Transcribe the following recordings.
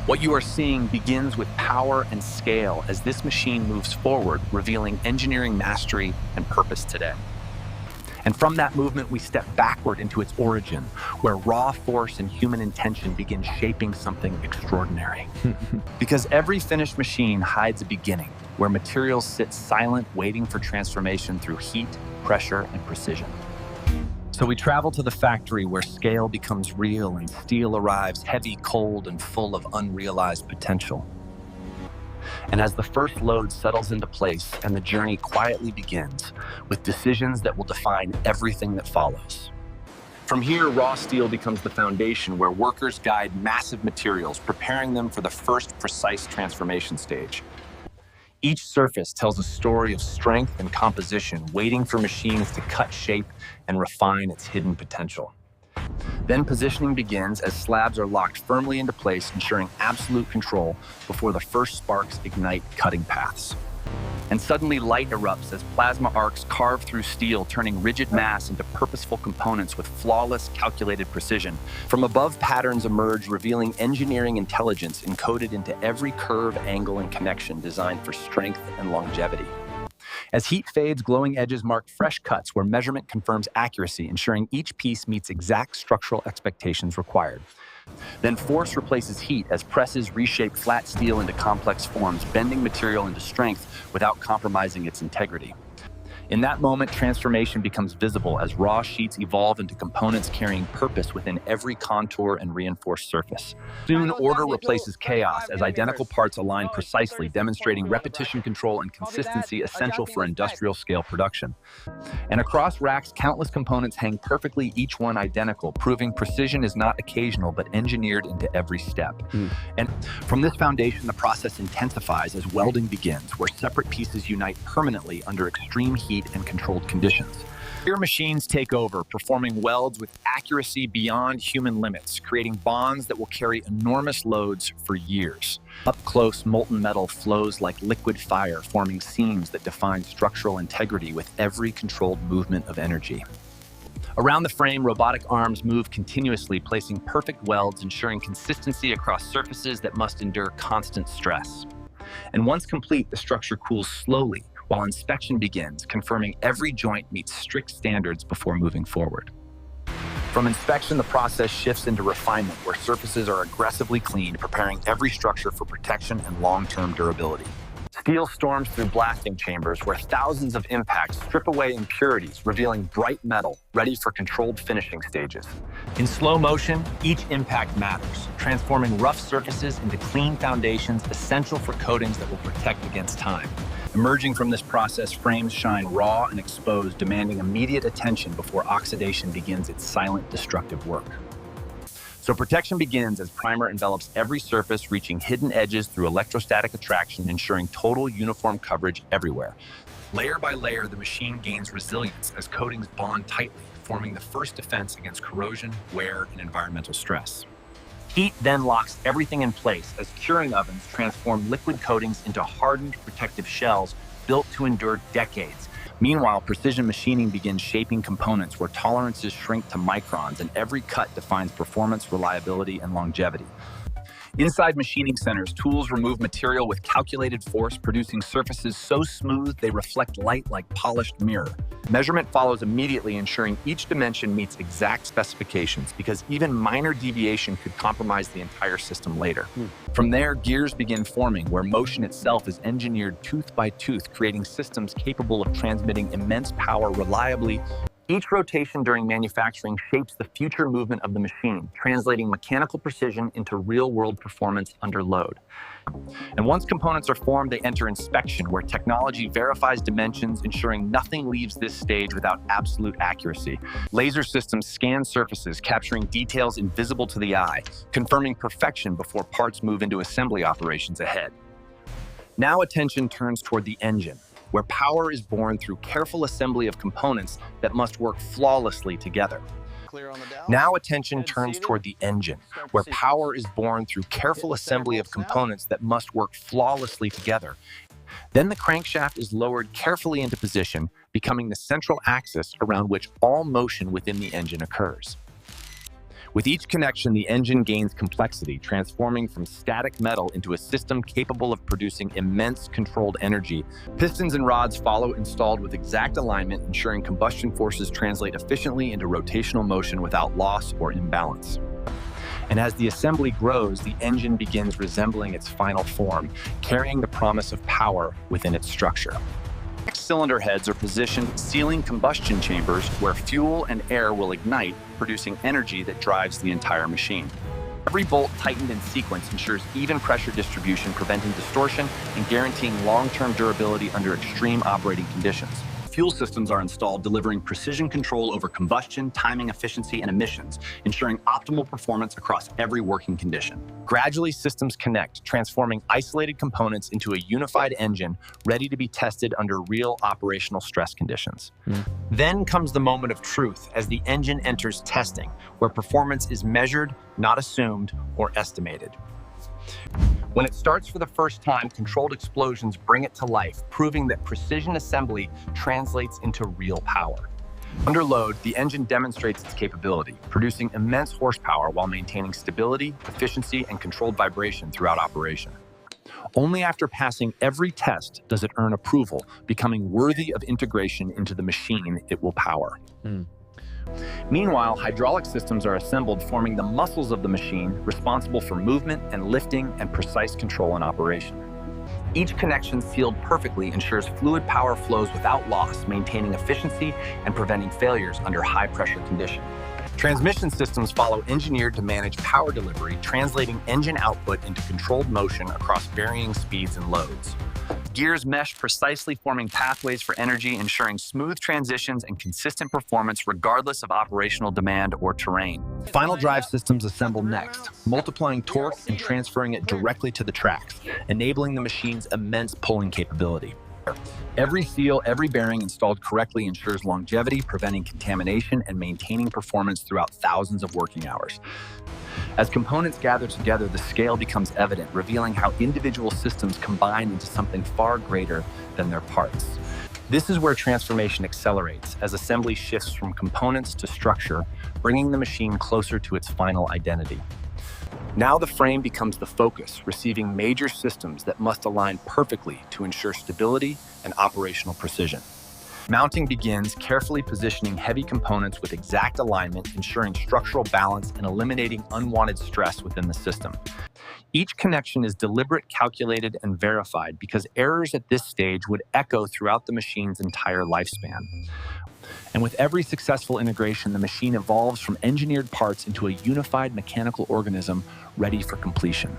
What you are seeing begins with power and scale as this machine moves forward, revealing engineering mastery and purpose today. And from that movement, we step backward into its origin, where raw force and human intention begin shaping something extraordinary. Because every finished machine hides a beginning, where materials sit silent, waiting for transformation through heat, pressure, and precision. So we travel to the factory where scale becomes real and steel arrives heavy, cold, and full of unrealized potential. And as the first load settles into place and the journey quietly begins, with decisions that will define everything that follows. From here, raw steel becomes the foundation where workers guide massive materials, preparing them for the first precise transformation stage. Each surface tells a story of strength and composition, waiting for machines to cut shape and refine its hidden potential. Then positioning begins as slabs are locked firmly into place, ensuring absolute control before the first sparks ignite cutting paths. And suddenly light erupts as plasma arcs carve through steel, turning rigid mass into purposeful components with flawless, calculated precision. From above, patterns emerge, revealing engineering intelligence encoded into every curve, angle, and connection designed for strength and longevity. As heat fades, glowing edges mark fresh cuts where measurement confirms accuracy, ensuring each piece meets exact structural expectations required. Then force replaces heat as presses reshape flat steel into complex forms, bending material into strength without compromising its integrity. In that moment, transformation becomes visible as raw sheets evolve into components carrying purpose within every contour and reinforced surface. Soon, order replaces chaos as identical parts align precisely, demonstrating repetition control and consistency essential for industrial-scale production. And across racks, countless components hang perfectly, each one identical, proving precision is not occasional but engineered into every step. And from this foundation, the process intensifies as welding begins, where separate pieces unite permanently under extreme heat and controlled conditions. Here, machines take over, performing welds with accuracy beyond human limits, creating bonds that will carry enormous loads for years. Up close, molten metal flows like liquid fire, forming seams that define structural integrity with every controlled movement of energy. Around the frame, robotic arms move continuously, placing perfect welds, ensuring consistency across surfaces that must endure constant stress. And once complete, the structure cools slowly, while inspection begins, confirming every joint meets strict standards before moving forward. From inspection, the process shifts into refinement, where surfaces are aggressively cleaned, preparing every structure for protection and long-term durability. Steel storms through blasting chambers, where thousands of impacts strip away impurities, revealing bright metal, ready for controlled finishing stages. In slow motion, each impact matters, transforming rough surfaces into clean foundations essential for coatings that will protect against time. Emerging from this process, frames shine raw and exposed, demanding immediate attention before oxidation begins its silent, destructive work. So protection begins as primer envelops every surface, reaching hidden edges through electrostatic attraction, ensuring total uniform coverage everywhere. Layer by layer, the machine gains resilience as coatings bond tightly, forming the first defense against corrosion, wear, and environmental stress. Heat then locks everything in place as curing ovens transform liquid coatings into hardened protective shells built to endure decades. Meanwhile, precision machining begins shaping components where tolerances shrink to microns and every cut defines performance, reliability, and longevity. Inside machining centers, tools remove material with calculated force, producing surfaces so smooth they reflect light like polished mirror. Measurement follows immediately, ensuring each dimension meets exact specifications, because even minor deviation could compromise the entire system later. From there, gears begin forming, where motion itself is engineered tooth by tooth, creating systems capable of transmitting immense power reliably. Each rotation during manufacturing shapes the future movement of the machine, translating mechanical precision into real-world performance under load. And once components are formed, they enter inspection, where technology verifies dimensions, ensuring nothing leaves this stage without absolute accuracy. Laser systems scan surfaces, capturing details invisible to the eye, confirming perfection before parts move into assembly operations ahead. Now attention turns toward the engine, where power is born through careful assembly of components that must work flawlessly together. Now attention turns toward the engine, where power is born through careful assembly of components that must work flawlessly together. Then the crankshaft is lowered carefully into position, becoming the central axis around which all motion within the engine occurs. With each connection, the engine gains complexity, transforming from static metal into a system capable of producing immense controlled energy. Pistons and rods follow, installed with exact alignment, ensuring combustion forces translate efficiently into rotational motion without loss or imbalance. And as the assembly grows, the engine begins resembling its final form, carrying the promise of power within its structure. Cylinder heads are positioned, sealing combustion chambers where fuel and air will ignite, producing energy that drives the entire machine. Every bolt tightened in sequence ensures even pressure distribution, preventing distortion and guaranteeing long-term durability under extreme operating conditions. Fuel systems are installed, delivering precision control over combustion, timing, efficiency, and emissions, ensuring optimal performance across every working condition. Gradually, systems connect, transforming isolated components into a unified engine ready to be tested under real operational stress conditions. Then comes the moment of truth as the engine enters testing, where performance is measured, not assumed or estimated. When it starts for the first time, controlled explosions bring it to life, proving that precision assembly translates into real power. Under load, the engine demonstrates its capability, producing immense horsepower while maintaining stability, efficiency, and controlled vibration throughout operation. Only after passing every test does it earn approval, becoming worthy of integration into the machine it will power. Meanwhile, hydraulic systems are assembled, forming the muscles of the machine, responsible for movement and lifting and precise control in operation. Each connection sealed perfectly ensures fluid power flows without loss, maintaining efficiency and preventing failures under high-pressure conditions. Transmission systems follow, engineered to manage power delivery, translating engine output into controlled motion across varying speeds and loads. Gears mesh precisely, forming pathways for energy, ensuring smooth transitions and consistent performance regardless of operational demand or terrain. Final drive systems assemble next, multiplying torque and transferring it directly to the tracks, enabling the machine's immense pulling capability. Every seal, every bearing installed correctly ensures longevity, preventing contamination and maintaining performance throughout thousands of working hours. As components gather together, the scale becomes evident, revealing how individual systems combine into something far greater than their parts. This is where transformation accelerates, as assembly shifts from components to structure, bringing the machine closer to its final identity. Now the frame becomes the focus, receiving major systems that must align perfectly to ensure stability and operational precision. Mounting begins, carefully positioning heavy components with exact alignment, ensuring structural balance and eliminating unwanted stress within the system. Each connection is deliberate, calculated, and verified because errors at this stage would echo throughout the machine's entire lifespan. And with every successful integration, the machine evolves from engineered parts into a unified mechanical organism ready for completion.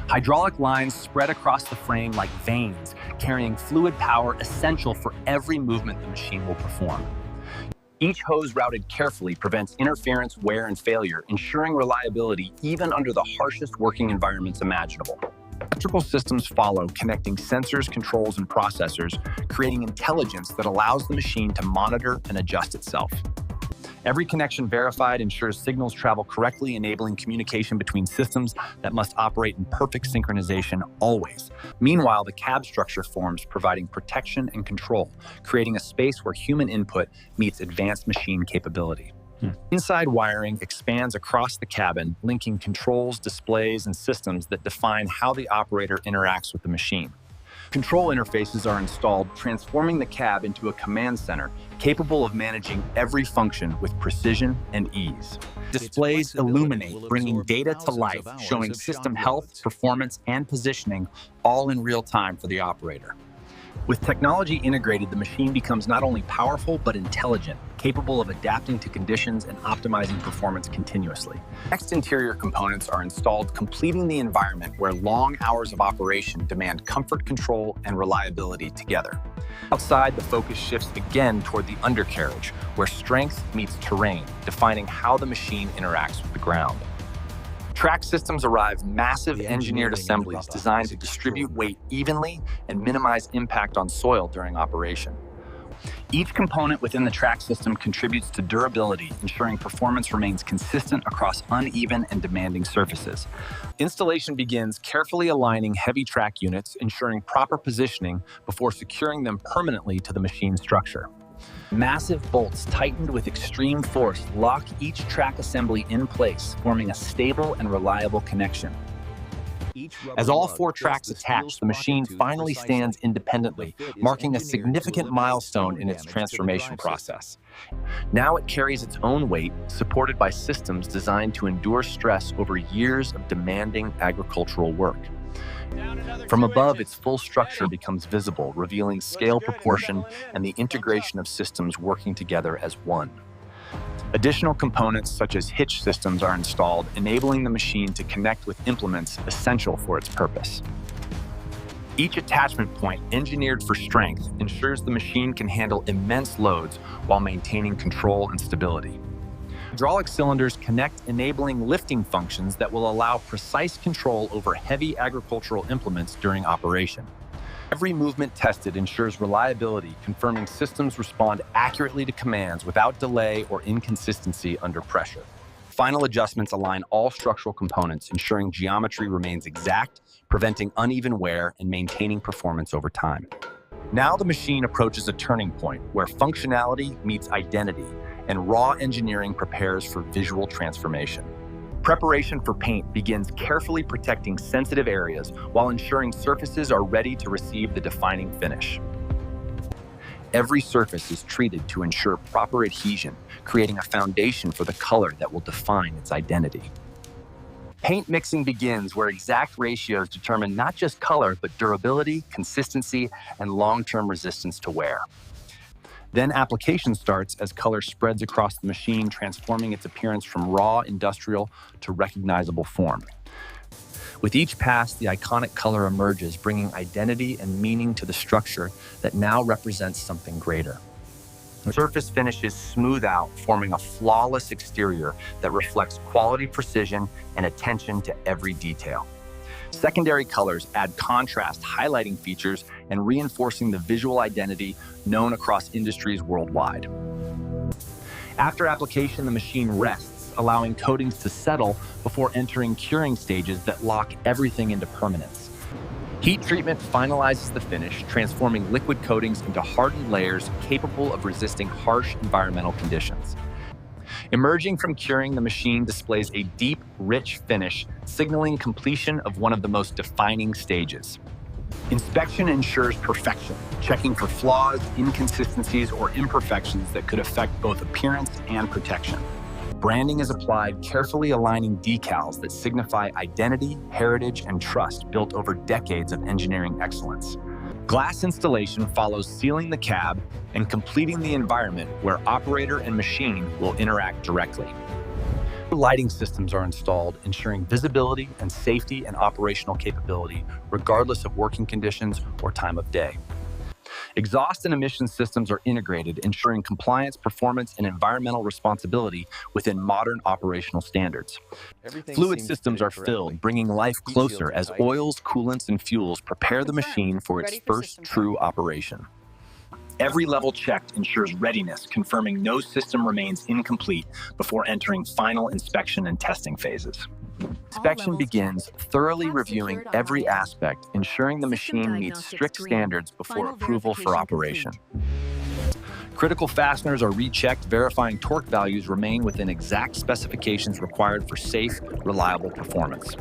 Hydraulic lines spread across the frame like veins, carrying fluid power essential for every movement the machine will perform. Each hose routed carefully prevents interference, wear, and failure, ensuring reliability even under the harshest working environments imaginable. Electrical systems follow, connecting sensors, controls, and processors, creating intelligence that allows the machine to monitor and adjust itself. Every connection verified ensures signals travel correctly, enabling communication between systems that must operate in perfect synchronization always. Meanwhile, the cab structure forms, providing protection and control, creating a space where human input meets advanced machine capability. Inside wiring expands across the cabin, linking controls, displays, and systems that define how the operator interacts with the machine. Control interfaces are installed, transforming the cab into a command center capable of managing every function with precision and ease. Displays illuminate, bringing data to life, showing system health, performance, and positioning all in real time for the operator. With technology integrated, the machine becomes not only powerful but intelligent, capable of adapting to conditions and optimizing performance continuously. Next, interior components are installed, completing the environment where long hours of operation demand comfort, control, and reliability together. Outside, the focus shifts again toward the undercarriage, where strength meets terrain, defining how the machine interacts with the ground. Track systems arrive, massive engineered assemblies designed to distribute weight evenly and minimize impact on soil during operation. Each component within the track system contributes to durability, ensuring performance remains consistent across uneven and demanding surfaces. Installation begins, carefully aligning heavy track units, ensuring proper positioning before securing them permanently to the machine structure. Massive bolts tightened with extreme force lock each track assembly in place, forming a stable and reliable connection. As all 4 tracks attach, the machine finally stands independently, marking a significant milestone in its transformation process. Now it carries its own weight, supported by systems designed to endure stress over years of demanding agricultural work. From above, its full structure becomes visible, revealing scale proportion and the integration of systems working together as one. Additional components such as hitch systems are installed, enabling the machine to connect with implements essential for its purpose. Each attachment point, engineered for strength, ensures the machine can handle immense loads while maintaining control and stability. Hydraulic cylinders connect, enabling lifting functions that will allow precise control over heavy agricultural implements during operation. Every movement tested ensures reliability, confirming systems respond accurately to commands without delay or inconsistency under pressure. Final adjustments align all structural components, ensuring geometry remains exact, preventing uneven wear and maintaining performance over time. Now the machine approaches a turning point where functionality meets identity and raw engineering prepares for visual transformation. Preparation for paint begins carefully protecting sensitive areas while ensuring surfaces are ready to receive the defining finish. Every surface is treated to ensure proper adhesion, creating a foundation for the color that will define its identity. Paint mixing begins where exact ratios determine not just color, but durability, consistency, and long-term resistance to wear. Then application starts as color spreads across the machine, transforming its appearance from raw industrial to recognizable form. With each pass, the iconic color emerges, bringing identity and meaning to the structure that now represents something greater. The surface finishes smooth out, forming a flawless exterior that reflects quality, precision, and attention to every detail. Secondary colors add contrast, highlighting features and reinforcing the visual identity known across industries worldwide. After application, the machine rests, allowing coatings to settle before entering curing stages that lock everything into permanence. Heat treatment finalizes the finish, transforming liquid coatings into hardened layers capable of resisting harsh environmental conditions. Emerging from curing, the machine displays a deep, rich finish, signaling completion of one of the most defining stages. Inspection ensures perfection, checking for flaws, inconsistencies, or imperfections that could affect both appearance and protection. Branding is applied, carefully aligning decals that signify identity, heritage, and trust built over decades of engineering excellence. Glass installation follows sealing the cab and completing the environment where operator and machine will interact directly. Lighting systems are installed, ensuring visibility and safety and operational capability, regardless of working conditions or time of day. Exhaust and emission systems are integrated, ensuring compliance, performance, and environmental responsibility within modern operational standards. Fluid systems are filled, bringing life closer as oils, coolants, and fuels prepare the machine for its first true operation. Every level checked ensures readiness, confirming no system remains incomplete before entering final inspection and testing phases. Inspection begins thoroughly reviewing every aspect, ensuring the machine meets strict standards before approval for operation. Critical fasteners are rechecked, verifying torque values remain within exact specifications required for safe, reliable performance.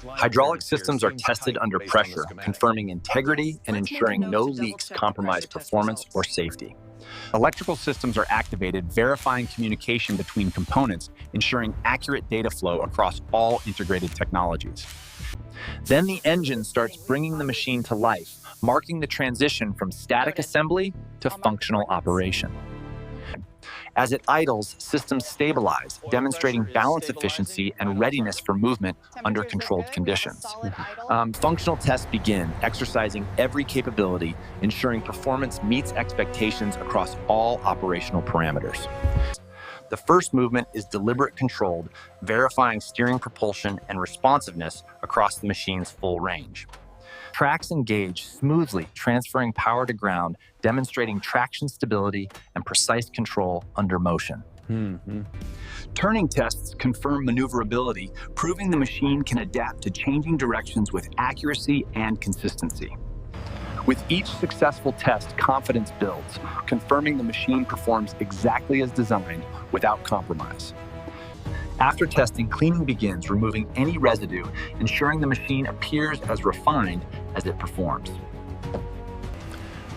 Hydraulic systems are tested under pressure, confirming integrity and ensuring no leaks compromise performance or safety. Electrical systems are activated, verifying communication between components, ensuring accurate data flow across all integrated technologies. Then the engine starts bringing the machine to life, marking the transition from static assembly to functional operation. As it idles, systems stabilize, demonstrating balance efficiency and readiness for movement under controlled conditions. Functional tests begin, exercising every capability, ensuring performance meets expectations across all operational parameters. The first movement is deliberate controlled, verifying steering propulsion and responsiveness across the machine's full range. Tracks engage smoothly, transferring power to ground, demonstrating traction stability and precise control under motion. Turning tests confirm maneuverability, proving the machine can adapt to changing directions with accuracy and consistency. With each successful test, confidence builds, confirming the machine performs exactly as designed without compromise. After testing, cleaning begins, removing any residue, ensuring the machine appears as refined as it performs.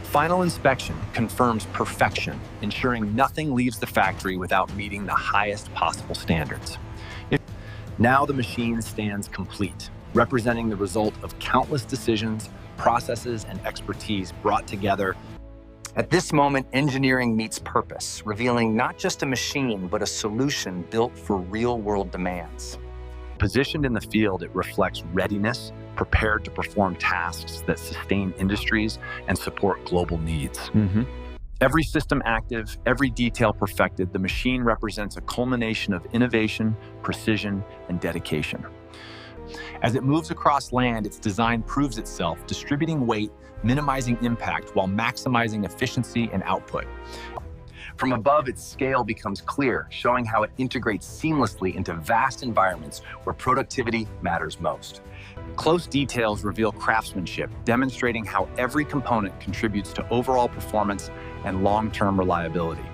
Final inspection confirms perfection, ensuring nothing leaves the factory without meeting the highest possible standards. Now the machine stands complete, representing the result of countless decisions, processes, and expertise brought together. At this moment, engineering meets purpose, revealing not just a machine, but a solution built for real-world demands. Positioned in the field, it reflects readiness, prepared to perform tasks that sustain industries and support global needs. Every system active, every detail perfected, the machine represents a culmination of innovation, precision, and dedication. As it moves across land, its design proves itself, distributing weight, minimizing impact, while maximizing efficiency and output. From above, its scale becomes clear, showing how it integrates seamlessly into vast environments where productivity matters most. Close details reveal craftsmanship, demonstrating how every component contributes to overall performance and long-term reliability.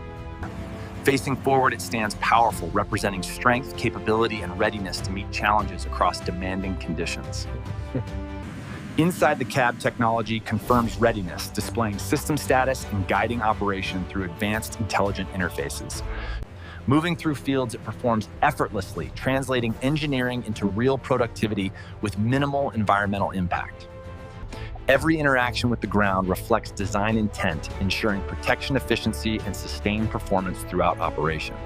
Facing forward, it stands powerful, representing strength, capability, and readiness to meet challenges across demanding conditions. Inside the cab, technology confirms readiness, displaying system status and guiding operation through advanced intelligent interfaces. Moving through fields, it performs effortlessly, translating engineering into real productivity with minimal environmental impact. Every interaction with the ground reflects design intent, ensuring protection efficiency and sustained performance throughout operation.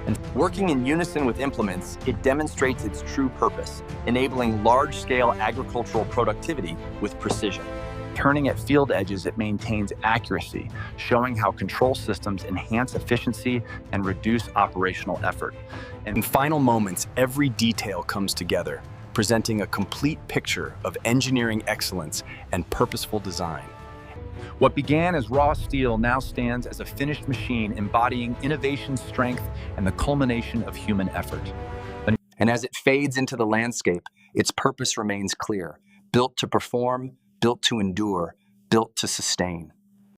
And working in unison with implements, it demonstrates its true purpose, enabling large-scale agricultural productivity with precision. Turning at field edges, it maintains accuracy, showing how control systems enhance efficiency and reduce operational effort. In final moments, every detail comes together, presenting a complete picture of engineering excellence and purposeful design. What began as raw steel now stands as a finished machine embodying innovation, strength, and the culmination of human effort. And as it fades into the landscape, its purpose remains clear: built to perform, built to endure, built to sustain.